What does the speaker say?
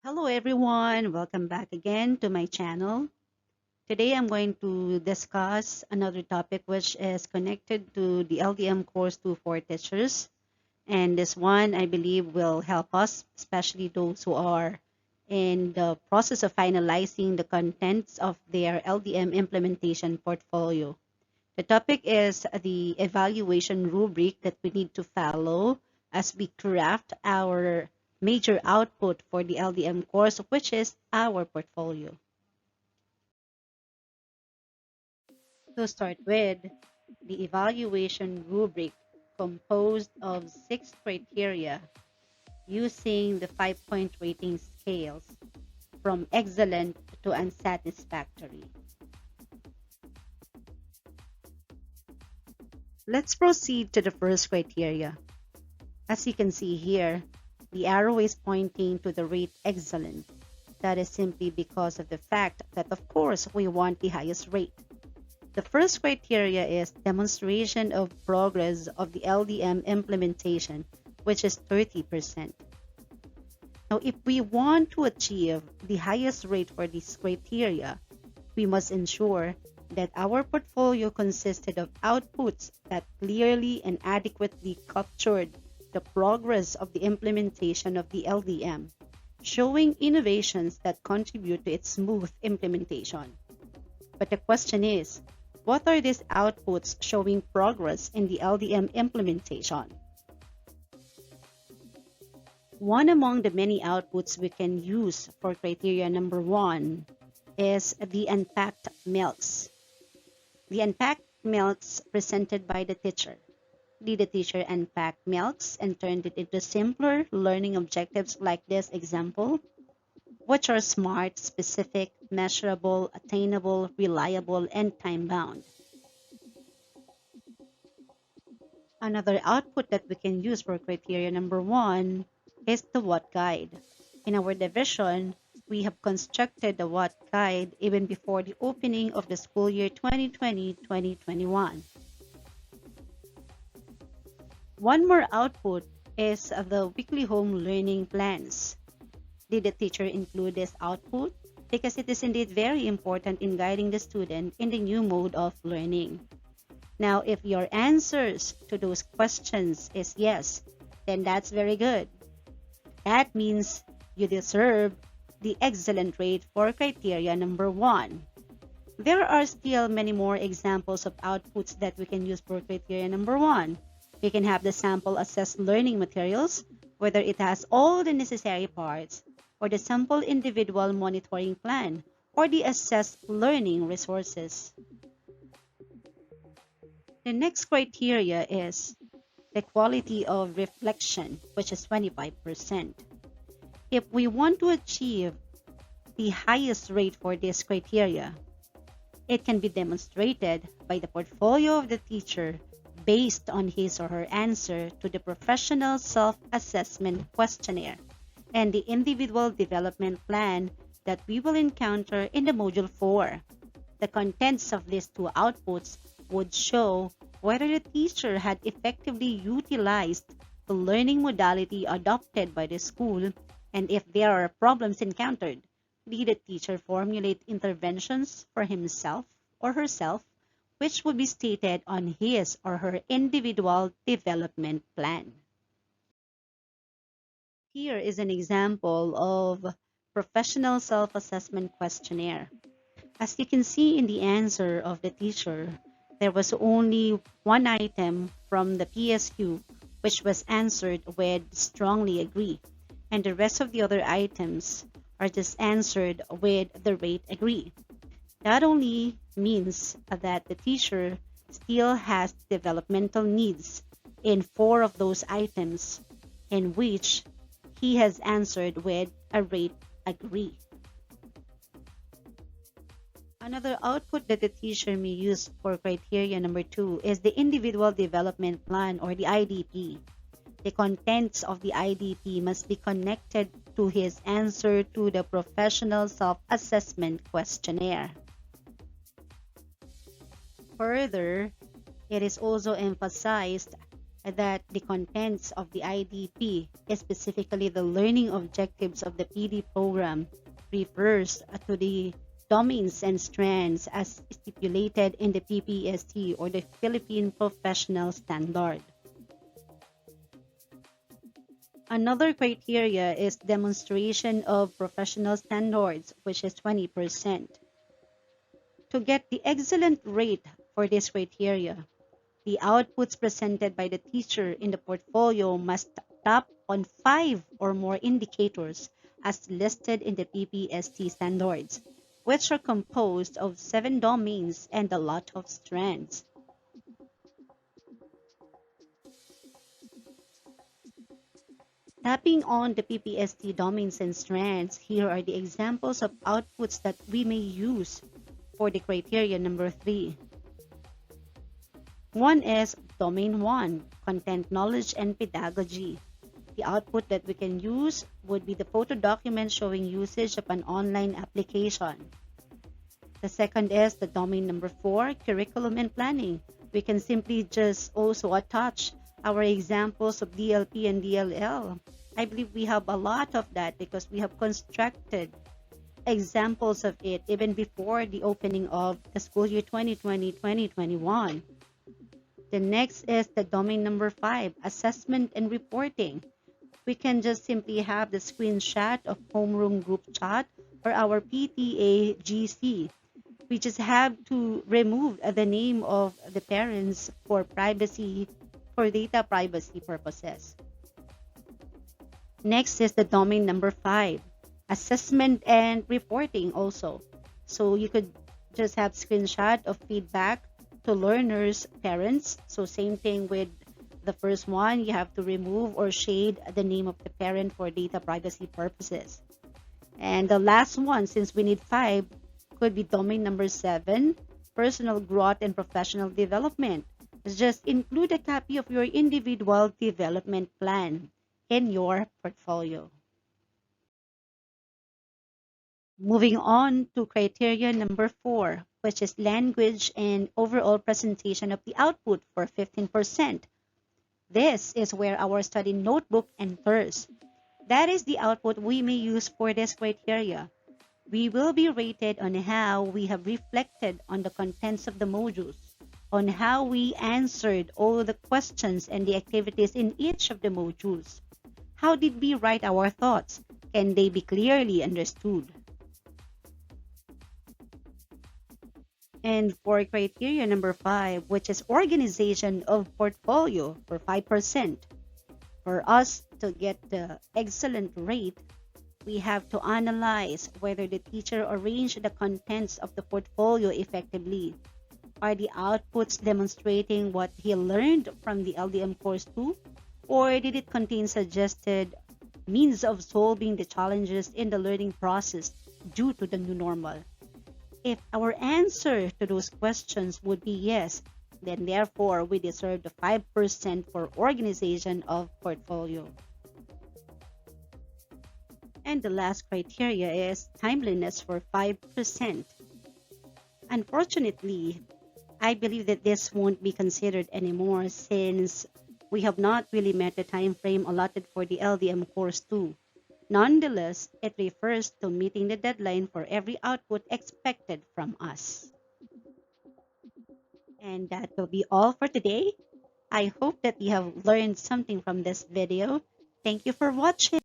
Hello everyone, welcome back again to my channel. Today I'm going to discuss another topic which is connected to the LDM course 2 for teachers. And this one I believe will help us, especially those who are in the process of finalizing the contents of their LDM implementation portfolio. The topic is the evaluation rubric that we need to follow as we craft our major output for the LDM course, which is our portfolio. To start with, the evaluation rubric composed of 6 criteria using the 5-point rating scales from excellent to unsatisfactory. Let's proceed to the first criteria. As you can see here, the arrow is pointing to the rate excellent. That is simply because of the fact that, of course, we want the highest rate. The first criteria is demonstration of progress of the LDM implementation, which is 30%. Now, if we want to achieve the highest rate for this criteria, we must ensure that our portfolio consisted of outputs that clearly and adequately captured the progress of the implementation of the LDM, showing innovations that contribute to its smooth implementation. But the question is, what are these outputs showing progress in the LDM implementation? One among the many outputs we can use for criteria number 1 is the unpacked milks. The unpacked milks presented by the teacher. Did the teacher unpack milks and turned it into simpler learning objectives like this example, which are smart, specific, measurable, attainable, reliable, and time-bound? Another output that we can use for criteria number 1 is the what guide. In our division, we have constructed the what guide even before the opening of the school year 2020-2021. One more output is the weekly home learning plans. Did the teacher include this output? Because it is indeed very important in guiding the student in the new mode of learning. Now, if your answers to those questions is yes, then that's very good. That means you deserve the excellent rate for criteria number 1. There are still many more examples of outputs that we can use for criteria number 1. We can have the sample assessed learning materials, whether it has all the necessary parts, or the sample individual monitoring plan, or the assessed learning resources. The next criteria is the quality of reflection, which is 25%. If we want to achieve the highest rate for this criteria, it can be demonstrated by the portfolio of the teacher based on his or her answer to the professional self-assessment questionnaire and the individual development plan that we will encounter in the Module 4. The contents of these two outputs would show whether the teacher had effectively utilized the learning modality adopted by the school, and if there are problems encountered, did the teacher formulate interventions for himself or herself, which would be stated on his or her individual development plan. Here is an example of professional self-assessment questionnaire. As you can see in the answer of the teacher, there was only one item from the PSQ which was answered with strongly agree, and the rest of the other items are just answered with the rate agree. That only means that the teacher still has developmental needs in 4 of those items in which he has answered with a rate agree. Another output that the teacher may use for criteria number 2 is the individual development plan, or the IDP. The contents of the IDP must be connected to his answer to the professional self-assessment questionnaire. Further, it is also emphasized that the contents of the IDP, specifically the learning objectives of the PD program, refers to the domains and strands as stipulated in the PPST or the Philippine Professional Standard. Another criteria is demonstration of professional standards, which is 20%. To get the excellent rate for this criteria, the outputs presented by the teacher in the portfolio must tap on 5 or more indicators as listed in the PPST standards, which are composed of 7 domains and a lot of strands. Tapping on the PPST domains and strands, here are the examples of outputs that we may use for the criteria number 3. One is Domain 1, Content Knowledge and Pedagogy. The output that we can use would be the photo document showing usage of an online application. The second is the domain number 4, Curriculum and Planning. We can simply just also attach our examples of DLP and DLL. I believe we have a lot of that because we have constructed examples of it even before the opening of the school year 2020-2021. The next is the domain number 5, Assessment and Reporting. We can just simply have the screenshot of homeroom group chat or our PTA GC. We just have to remove the name of the parents for data privacy purposes. Next is the domain number 5, Assessment and Reporting also. So you could just have screenshot of feedback to learners, parents. So same thing with the first one, you have to remove or shade the name of the parent for data privacy purposes. And the last one, since we need 5, could be domain number 7, Personal Growth and Professional Development. Just include a copy of your individual development plan in your portfolio. Moving on to criteria number 4, which is language and overall presentation of the output for 15%. This is where our study notebook enters. That is the output we may use for this criteria. We will be rated on how we have reflected on the contents of the modules, on how we answered all the questions and the activities in each of the modules. How did we write our thoughts? Can they be clearly understood? And for criteria number 5, which is organization of portfolio for 5%, for us to get the excellent rate, we have to analyze whether the teacher arranged the contents of the portfolio effectively. Are the outputs demonstrating what he learned from the LDM course 2? Or did it contain suggested means of solving the challenges in the learning process due to the new normal? If our answer to those questions would be yes, then therefore we deserve the 5% for organization of portfolio. And the last criteria is timeliness for 5%. Unfortunately, I believe that this won't be considered anymore since we have not really met the time frame allotted for the LDM course 2. Nonetheless, it refers to meeting the deadline for every output expected from us. And that will be all for today. I hope that you have learned something from this video. Thank you for watching.